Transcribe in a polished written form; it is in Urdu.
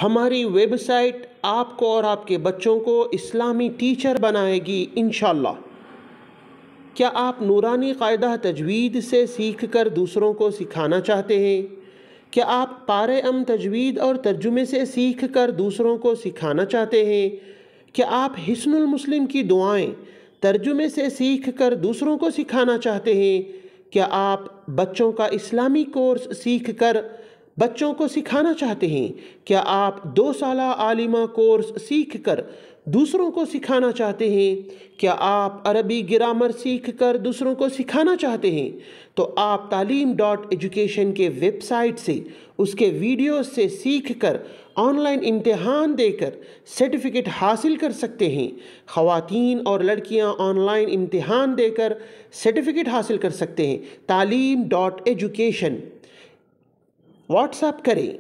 ہماری ویب سائٹ آپ کو اور آپ کے بچوں کو اسلامی ٹیچر بنائے گی انشاءاللہ۔ کیا آپ نورانی قاعدہ تجوید سے سیکھ کر دوسروں کو سکھانا چاہتے ہیں؟ کیا آپ پارے تجوید اور ترجمے سے سیکھ کر دوسروں کو سکھانا چاہتے ہیں؟ کیا آپ حصن المسلم کی دعائیں ترجمے سے سیکھ کر دوسروں کو سکھانا چاہتے ہیں؟ کیا آپ بچوں کا اسلامی کورس سیکھ کر بچوں کو سکھانا چاہتے ہیں؟ کیا آپ 2 سالہ عالمہ کورس سیکھ کر دوسروں کو سکھانا چاہتے ہیں؟ کیا آپ عربی گرامر سیکھ کر دوسروں کو سکھانا چاہتے ہیں؟ تو آپ تعلیم.ایجوکیشن کے ویب سائٹ سے اس کے ویڈیوز سے سیکھ کر آن لائن امتحان دے کر سرٹیفکیٹ حاصل کر سکتے ہیں۔ خواتین اور لڑکیاں آن لائن امتحان دے کر سرٹیفکیٹ حاصل کر سکتے ہیں۔ تعلیم.ایجوکیشن واٹس ایپ کریں۔